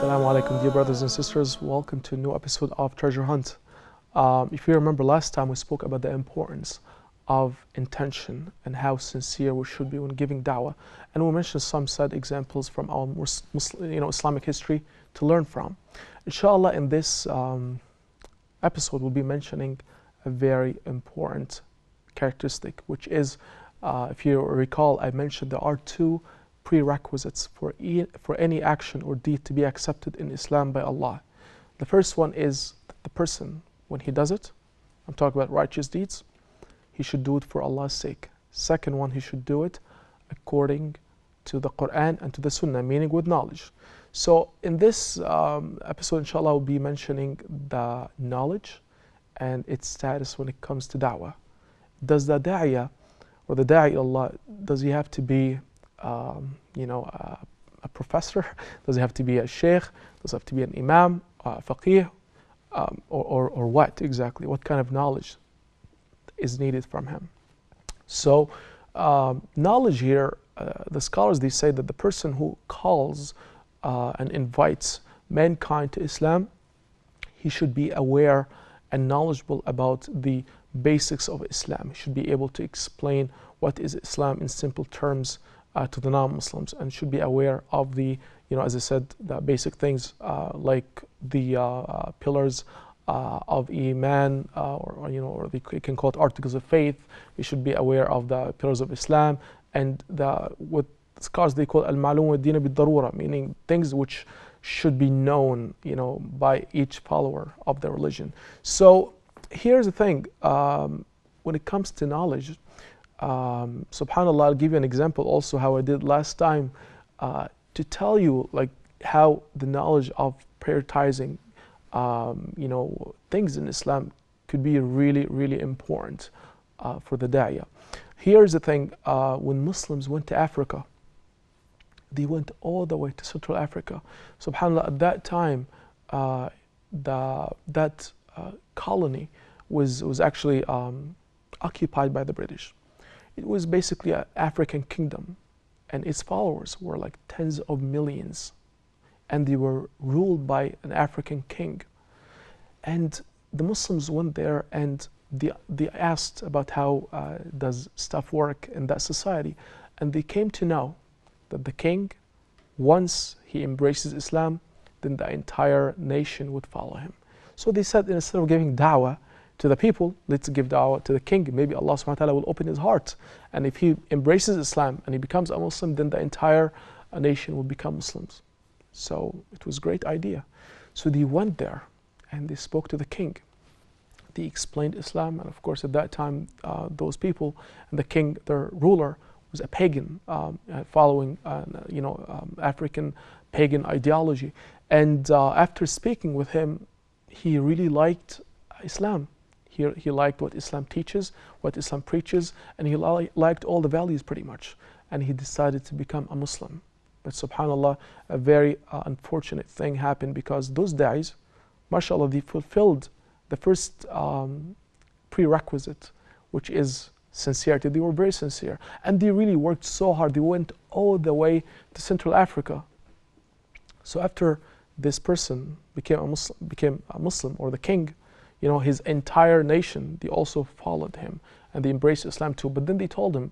Assalamu alaikum, dear brothers and sisters. Welcome to a new episode of Treasure Hunt. If you remember last time, we spoke about the importance of intention and how sincere we should be when giving da'wah. And we mentioned some sad examples from our Islamic history to learn from. Inshallah, in this episode, we'll be mentioning a very important characteristic, which is, if you recall, I mentioned there are two prerequisites for any action or deed to be accepted in Islam by Allah. The first one is the person, when he does it, I'm talking about righteous deeds, he should do it for Allah's sake. Second one, he should do it according to the Quran and to the Sunnah, meaning with knowledge. So in this episode, inshallah, we'll be mentioning the knowledge and its status when it comes to da'wah. Does the da'iyah or the da'i Allah, does he have to be a professor? Does he have to be a sheikh? Does he have to be an imam, faqih, or what exactly? What kind of knowledge is needed from him? So knowledge here, the scholars, they say that the person who calls and invites mankind to Islam, he should be aware and knowledgeable about the basics of Islam. He should be able to explain what is Islam in simple terms to the non-Muslims, and should be aware of the, as I said, the basic things like the pillars of Iman, or you can call it articles of faith. We should be aware of the pillars of Islam and what scholars they call al-ma'lum wa din bid-darura, meaning things which should be known, by each follower of the religion. So here's the thing: when it comes to knowledge, subhanallah, I'll give you an example also how I did last time to tell you like how the knowledge of prioritizing things in Islam could be really, really important for the da'iyah. Here's the thing: when Muslims went to Africa, they went all the way to Central Africa. Subhanallah, at that time, that colony was actually occupied by the British. It was basically an African kingdom, and its followers were like tens of millions, and they were ruled by an African king. And the Muslims went there and they asked about how does stuff work in that society, and they came to know that the king, once he embraces Islam, then the entire nation would follow him. So they said, instead of giving da'wah to the people, let's give da'wah to the king. Maybe Allah subhanahu wa ta'ala will open his heart, and if he embraces Islam and he becomes a Muslim, then the entire nation will become Muslims. So it was a great idea. So they went there and they spoke to the king. They explained Islam, and of course at that time those people and the king, their ruler, was a pagan, following African pagan ideology. And after speaking with him, he really liked Islam. He liked what Islam teaches, what Islam preaches, and he liked all the values pretty much. And he decided to become a Muslim. But subhanallah, a very unfortunate thing happened, because those da'is, mashallah, they fulfilled the first prerequisite, which is sincerity. They were very sincere, and they really worked so hard. They went all the way to Central Africa. So after this person became a Muslim, or the king, his entire nation, they also followed him and they embraced Islam too. But then they told him,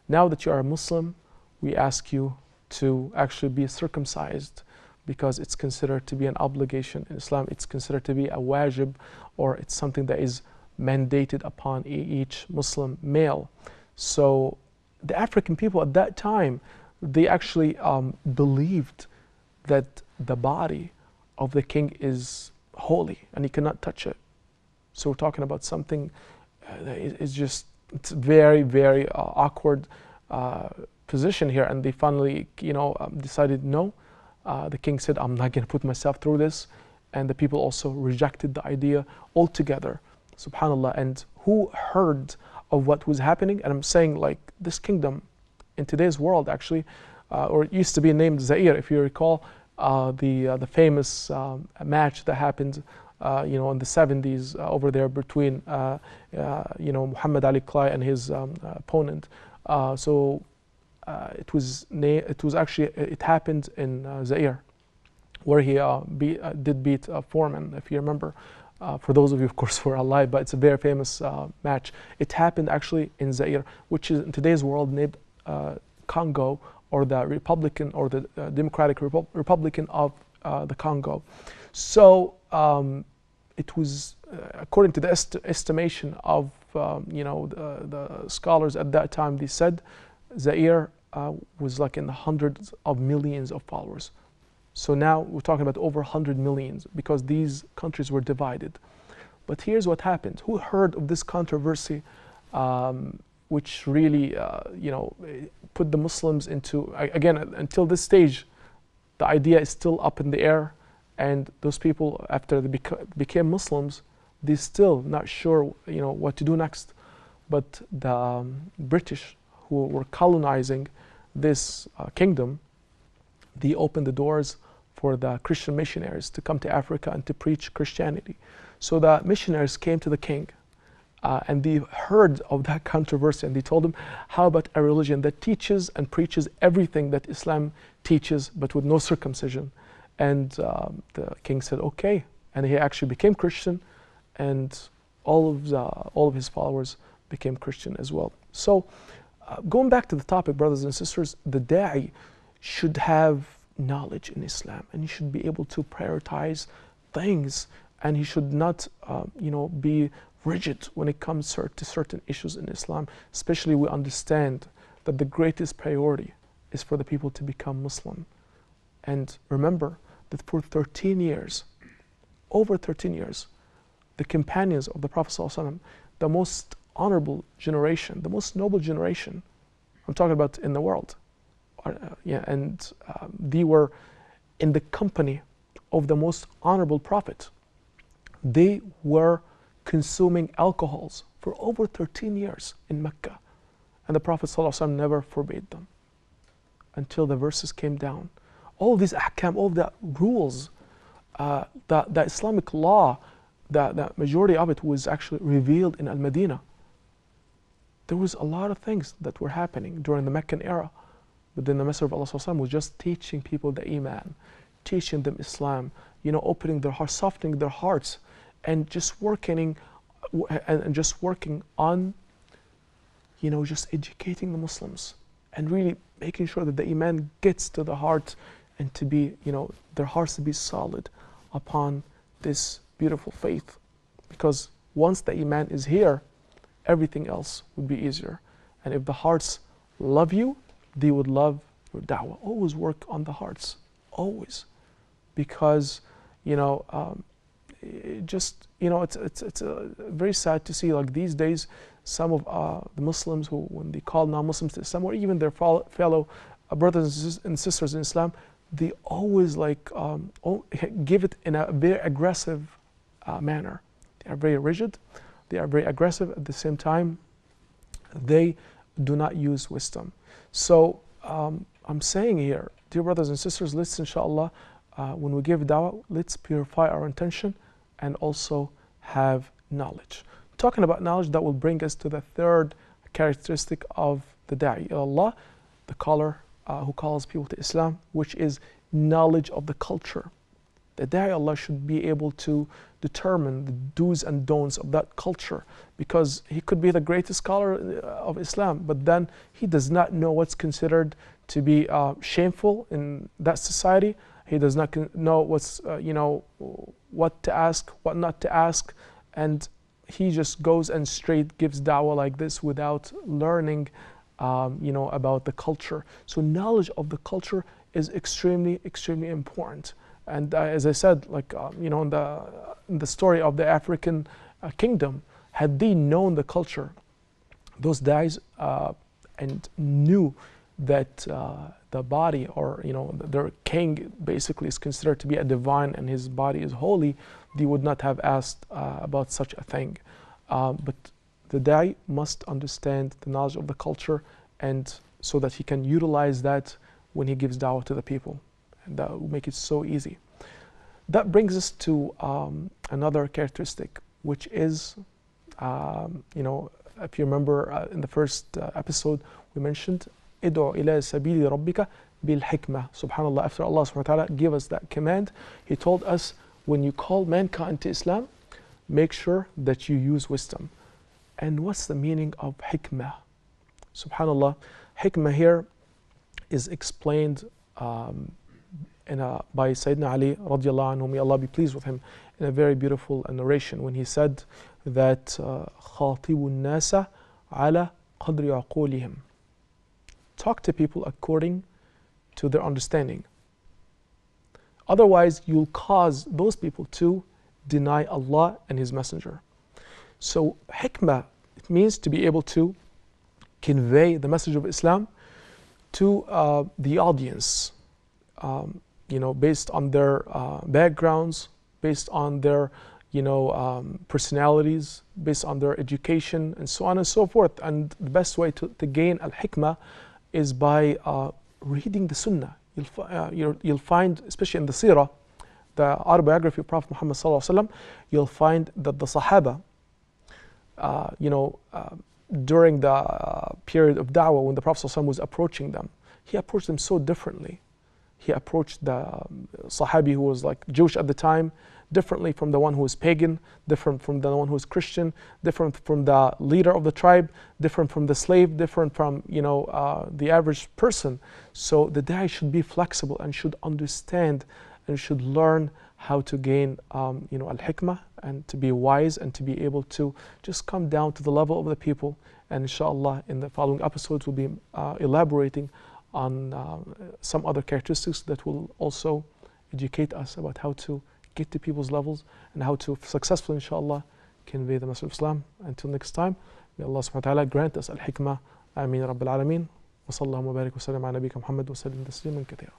now that you are a Muslim, we ask you to actually be circumcised, because it's considered to be an obligation in Islam. It's considered to be a wajib, or it's something that is mandated upon each Muslim male. So the African people at that time, they actually believed that the body of the king is holy and he cannot touch it. So we're talking about something that it's very, very awkward position here. And they finally, decided no. The king said, I'm not going to put myself through this. And the people also rejected the idea altogether. Subhanallah. And who heard of what was happening? And I'm saying, like, this kingdom in today's world actually, or it used to be named Zaire, if you recall, the famous match that happened in the 70s over there between Muhammad Ali Clay and his opponent. It happened in Zaire. where he did beat Foreman, if you remember. For those of you, of course, who are alive, but it's a very famous match. It happened actually in Zaire, which is in today's world named Congo, or the Republican, or the Democratic Republican of the Congo. So it was, according to the estimation of the scholars at that time, they said Zaire was like in the hundreds of millions of followers. So now we're talking about over 100 millions, because these countries were divided. But here's what happened. Who heard of this controversy, which really, put the Muslims into, again, until this stage, the idea is still up in the air, and those people, after they became Muslims, they're still not sure, what to do next. But the British, who were colonizing this kingdom, they opened the doors for the Christian missionaries to come to Africa and to preach Christianity. So the missionaries came to the king, and they heard of that controversy, and they told him, how about a religion that teaches and preaches everything that Islam teaches, but with no circumcision? And the king said, okay. And he actually became Christian, and all of his followers became Christian as well. So going back to the topic, brothers and sisters, the da'i should have knowledge in Islam, and he should be able to prioritize things, and he should not be rigid when it comes to certain issues in Islam. Especially, we understand that the greatest priority is for the people to become Muslim. And remember that for 13 years, over 13 years, the companions of the Prophet ﷺ, the most honorable generation, the most noble generation, I'm talking about in the world, they were in the company of the most honorable Prophet. They were consuming alcohols for over 13 years in Mecca, and the Prophet ﷺ never forbade them until the verses came down. All these ahkam, all the rules, the Islamic law, the majority of it was actually revealed in Al-Madinah. There was a lot of things that were happening during the Meccan era, but then the Messenger of Allah ﷺ was just teaching people the Iman, teaching them Islam, opening their hearts, softening their hearts, and just working on, just educating the Muslims, and really making sure that the Iman gets to the heart, and to be, their hearts to be solid upon this beautiful faith. Because once the Iman is here, everything else would be easier. And if the hearts love you, they would love your da'wah. Always work on the hearts, always. Because, it's very sad to see, like these days, some of the Muslims who, when they call non-Muslims to Islam, or even their fellow brothers and sisters in Islam, they always give it in a very aggressive manner. They are very rigid, they are very aggressive. At the same time, they do not use wisdom. So I'm saying here, dear brothers and sisters, let's, inshallah, when we give da'wah, let's purify our intention and also have knowledge. Talking about knowledge, that will bring us to the third characteristic of the da'i Allah, the caller who calls people to Islam, which is knowledge of the culture. The da'i Allah should be able to determine the do's and don'ts of that culture, because he could be the greatest scholar of Islam, but then he does not know what's considered to be shameful in that society. He does not know what's what to ask, what not to ask, and he just goes and straight gives da'wah like this without learning about the culture. So knowledge of the culture is extremely, extremely important. And as I said, in the story of the African kingdom, had they known the culture, those guys, and knew that the body, or their king basically is considered to be a divine and his body is holy, they would not have asked about such a thing. But the da'i must understand the knowledge of the culture, and so that he can utilize that when he gives da'wah to the people. And that will make it so easy. That brings us to another characteristic, which is, if you remember in the first episode, we mentioned, ادعو إلى سبيل ربك بالحكمة. Subhanallah, after Allah subhanahu wa ta'ala gave us that command, He told us, when you call mankind to Islam, make sure that you use wisdom. And what's the meaning of hikmah? Subhanallah, hikmah here is explained by Sayyidina Ali radiallahu anhu, may Allah be pleased with him, in a very beautiful narration when he said that خاطب الناس على قدر عقولهم. Talk to people according to their understanding. Otherwise, you'll cause those people to deny Allah and His Messenger. So, hikmah, it means to be able to convey the message of Islam to the audience, based on their backgrounds, based on their personalities, based on their education, and so on and so forth. And the best way to gain al-hikmah is by reading the Sunnah. You'll find, especially in the Seerah, the autobiography of Prophet Muhammad sallallahu alaihi wasallam, you'll find that the Sahaba, during the period of da'wah, when the Prophet sallallahu alaihi wasallam was approaching them, he approached them so differently. He approached the Sahabi who was like Jewish at the time differently from the one who was pagan, different from the one who was Christian, different from the leader of the tribe, different from the slave, different from the average person. So the da'i should be flexible and should understand and should learn how to gain al-hikmah, and to be wise and to be able to just come down to the level of the people. And inshallah, in the following episodes, we'll be elaborating on some other characteristics that will also educate us about how to get to people's levels and how to successfully, inshallah, convey the message of Islam. Until next time, may Allah subhanahu wa ta'ala grant us al-hikmah. Ameen Rabbil Alameen. Wa sallallahu wa barik wa sallam ala nabiyyika Muhammad wa sallam tasliman kathira.